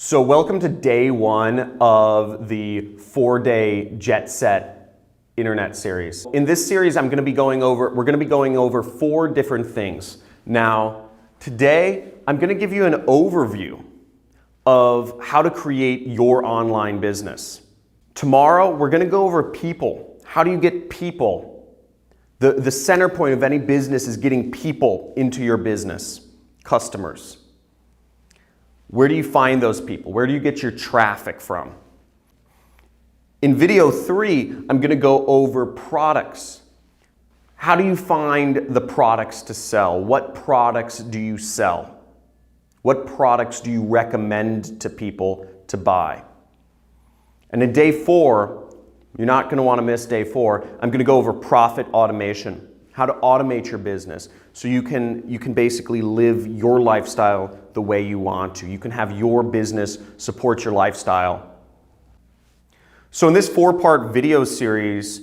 So welcome to day one of the 4-day Jetset internet series. In this series, we're going to be going over 4 different things. Now, today, I'm going to give you an overview of how to create your online business. Tomorrow, we're going to go over people. How do you get people? The center point of any business is getting people into your business, customers. Where do you find those people? Where do you get your traffic from? In video 3, I'm going to go over products. How do you find the products to sell? What products do you sell? What products do you recommend to people to buy? And in day 4, you're not going to want to miss day 4, I'm going to go over profit automation. How to automate your business so you can basically live your lifestyle the way you want to. You can have your business support your lifestyle. So in this 4-part video series,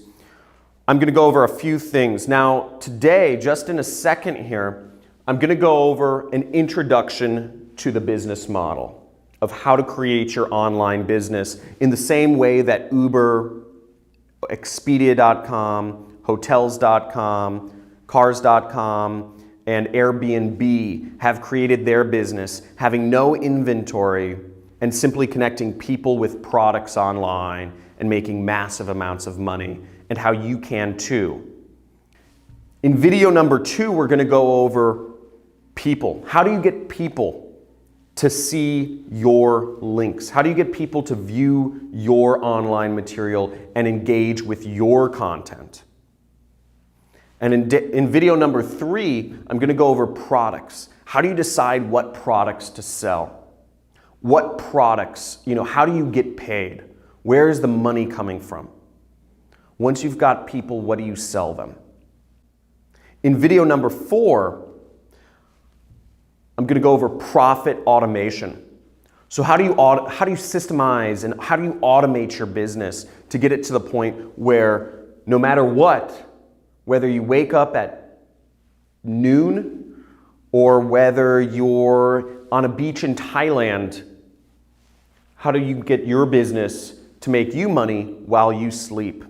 I'm going to go over a few things. Now today, just in a second here, I'm going to go over an introduction to the business model of how to create your online business in the same way that Uber, Expedia.com, Hotels.com, Cars.com, and Airbnb have created their business, having no inventory and simply connecting people with products online and making massive amounts of money, and how you can too. In video number 2, we're going to go over people. How do you get people to see your links? How do you get people to view your online material and engage with your content? And in video number 3, I'm going to go over products. How do you decide what products to sell? What products, how do you get paid? Where is the money coming from? Once you've got people, what do you sell them? In video number 4, I'm going to go over profit automation. So how do you systemize and how do you automate your business to get it to the point where no matter what, whether you wake up at noon or whether you're on a beach in Thailand, how do you get your business to make you money while you sleep?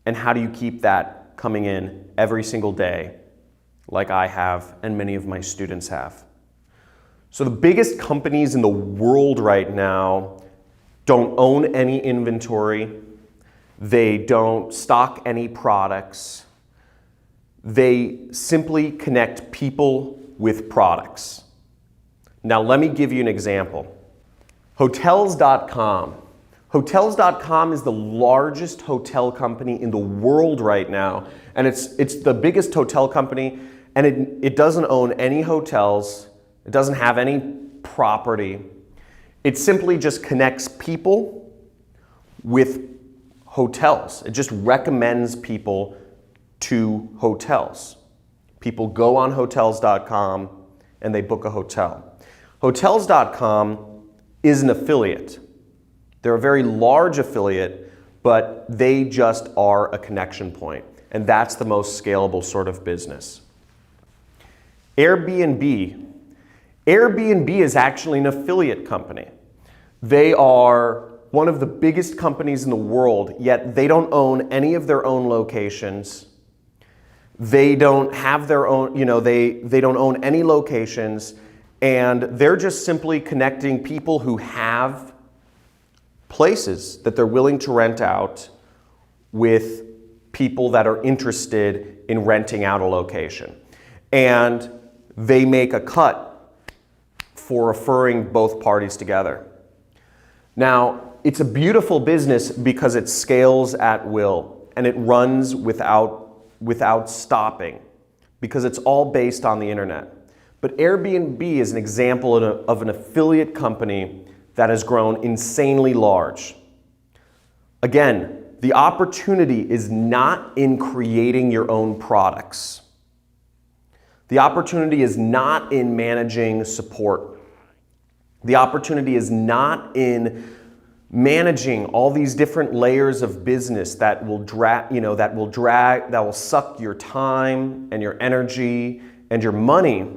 And how do you keep that coming in every single day like I have and many of my students have? So the biggest companies in the world right now don't own any inventory. They don't stock any products. They simply connect people with products. Now let me give you an example. Hotels.com. Hotels.com is the largest hotel company in the world right now, and it's the biggest hotel company, and it doesn't own any hotels. It doesn't have any property. It simply just connects people with hotels. It just recommends people to hotels. People go on Hotels.com and they book a hotel. Hotels.com is an affiliate. They're a very large affiliate, but they just are a connection point. And that's the most scalable sort of business. Airbnb. Airbnb is actually an affiliate company. They are one of the biggest companies in the world, yet they don't own any of their own locations. They don't have their own, they don't own any locations, and they're just simply connecting people who have places that they're willing to rent out with people that are interested in renting out a location. And they make a cut for referring both parties together. Now, it's a beautiful business because it scales at will and it runs without stopping because it's all based on the internet. But Airbnb is an example of an affiliate company that has grown insanely large. Again, the opportunity is not in creating your own products. The opportunity is not in managing support. The opportunity is not in managing all these different layers of business that will suck your time and your energy and your money.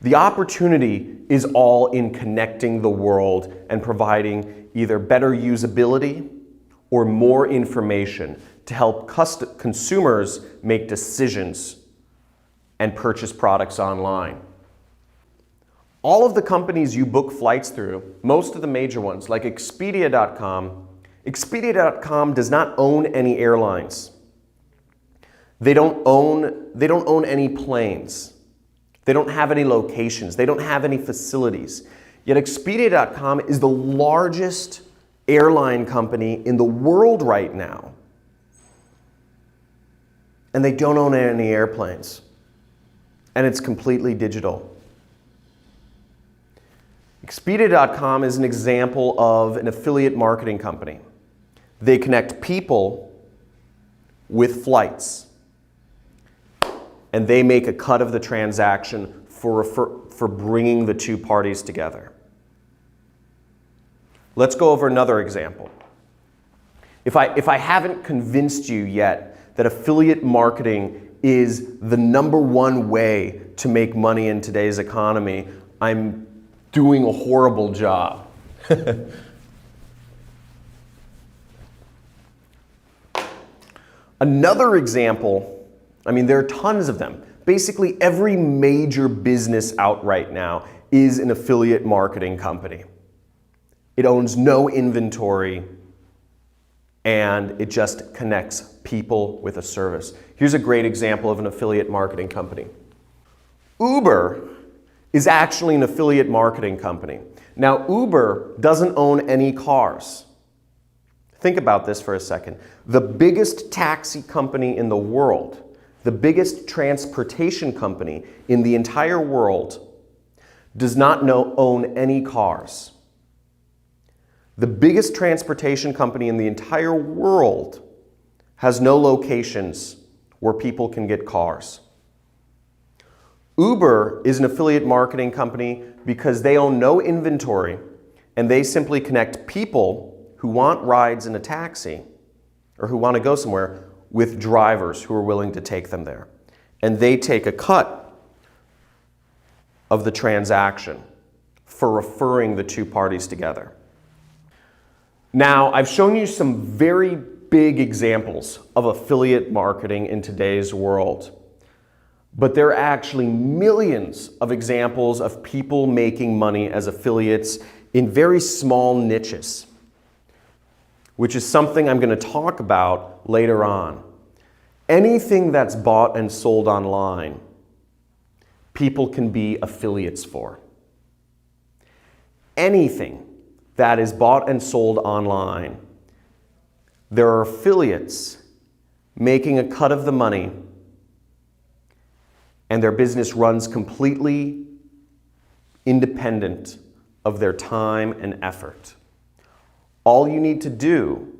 The opportunity is all in connecting the world and providing either better usability or more information to help consumers make decisions and purchase products online. All of the companies you book flights through, most of the major ones like Expedia.com, Expedia.com does not own any airlines. They don't own any planes. They don't have any locations. They don't have any facilities. Yet Expedia.com is the largest airline company in the world right now. And they don't own any airplanes. And it's completely digital. Expedia.com is an example of an affiliate marketing company. They connect people with flights. And they make a cut of the transaction for bringing the two parties together. Let's go over another example. If I haven't convinced you yet that affiliate marketing is the #1 way to make money in today's economy, I'm doing a horrible job. Another example, I mean, there are tons of them. Basically, every major business out right now is an affiliate marketing company. It owns no inventory, and it just connects people with a service. Here's a great example of an affiliate marketing company. Uber is actually an affiliate marketing company. Now, Uber doesn't own any cars. Think about this for a second. The biggest taxi company in the world, the biggest transportation company in the entire world, does not own any cars. The biggest transportation company in the entire world has no locations where people can get cars. Uber is an affiliate marketing company because they own no inventory and they simply connect people who want rides in a taxi or who want to go somewhere with drivers who are willing to take them there. And they take a cut of the transaction for referring the two parties together. Now, I've shown you some very big examples of affiliate marketing in today's world. But there are actually millions of examples of people making money as affiliates in very small niches, which is something I'm going to talk about later on. Anything that's bought and sold online, people can be affiliates for. Anything that is bought and sold online, there are affiliates making a cut of the money, and their business runs completely independent of their time and effort. All you need to do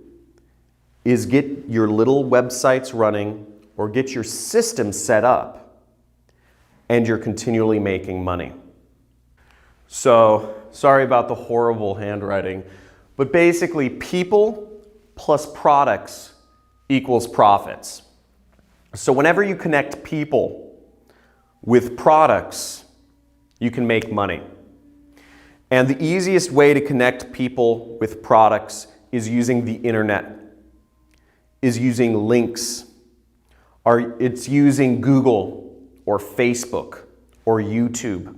is get your little websites running or get your system set up, and you're continually making money. So, sorry about the horrible handwriting, but basically people plus products equals profits. So whenever you connect people with products, you can make money. And the easiest way to connect people with products is using the internet, is using links, or it's using Google or Facebook or YouTube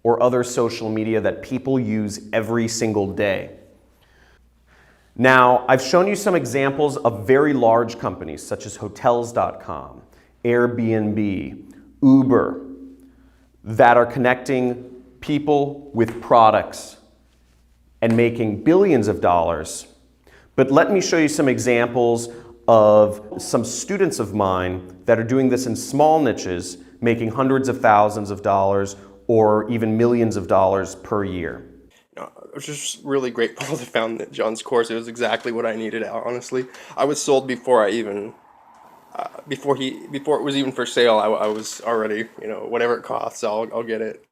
or other social media that people use every single day. Now, I've shown you some examples of very large companies such as Hotels.com, Airbnb, Uber, that are connecting people with products and making billions of dollars. But let me show you some examples of some students of mine that are doing this in small niches, making hundreds of thousands of dollars or even millions of dollars per year. I was just really grateful to found John's course. It was exactly what I needed, honestly. I was sold before I even, before it was even for sale. I was already, whatever it costs, I'll get it.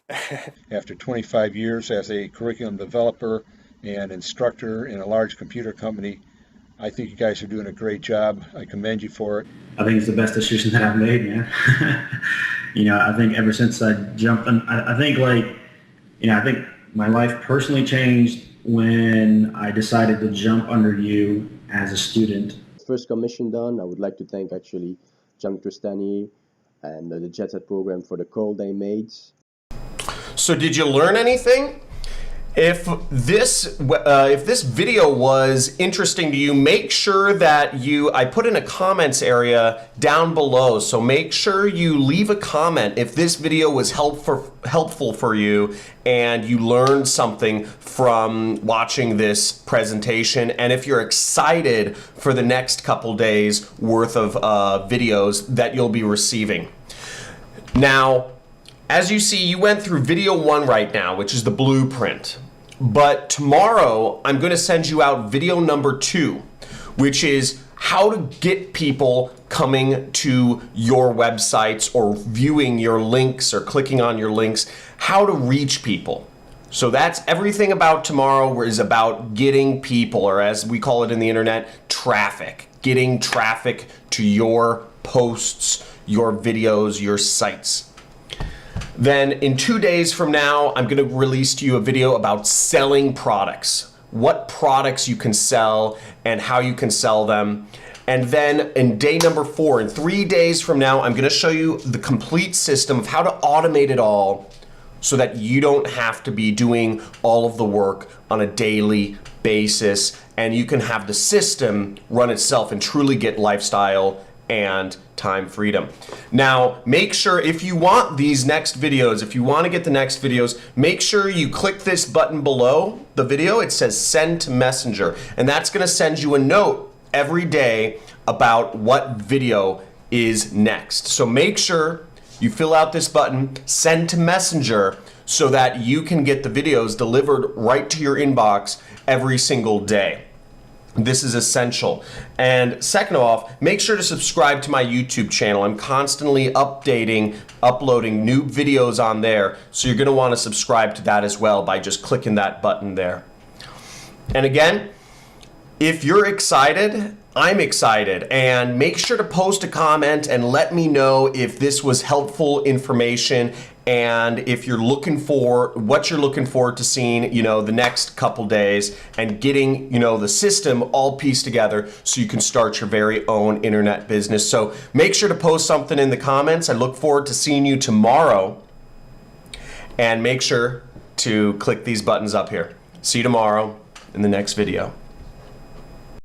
After 25 years as a curriculum developer and instructor in a large computer company, I think you guys are doing a great job. I commend you for it. I think it's the best decision that I've made, man. I think ever since I jumped on, I think I think my life personally changed when I decided to jump under you as a student. First commission done, I would like to thank actually John Tristani and the Jetset program for the call they made. So did you learn anything? If this video was interesting to you, make sure that I put in a comments area down below. So make sure you leave a comment if this video was helpful for you and you learned something from watching this presentation. And if you're excited for the next couple days worth of videos that you'll be receiving. Now, as you see, you went through video 1 right now, which is the blueprint. But tomorrow, I'm going to send you out video number 2, which is how to get people coming to your websites or viewing your links or clicking on your links, how to reach people. So that's everything about tomorrow is about getting people, or as we call it in the internet, traffic. Getting traffic to your posts, your videos, your sites. Then in 2 days from now, I'm going to release to you a video about selling products. What products you can sell and how you can sell them. And then in day number 4, in 3 days from now, I'm going to show you the complete system of how to automate it all so that you don't have to be doing all of the work on a daily basis, and you can have the system run itself and truly get lifestyle and time freedom. Now, make sure if you want these next videos, if you want to get the next videos, make sure you click this button below the video. It says send to messenger, and that's going to send you a note every day about what video is next. So make sure you fill out this button, send to messenger, so that you can get the videos delivered right to your inbox every single day. This is essential. And second off, make sure to subscribe to my YouTube channel. I'm constantly uploading new videos on there, so you're going to want to subscribe to that as well by just clicking that button there. And again, if you're excited, I'm excited, and make sure to post a comment and let me know if this was helpful information and if you're looking for what you're looking forward to seeing, the next couple days and getting, the system all pieced together so you can start your very own internet business. So make sure to post something in the comments. I look forward to seeing you tomorrow, and make sure to click these buttons up here. See you tomorrow in the next video.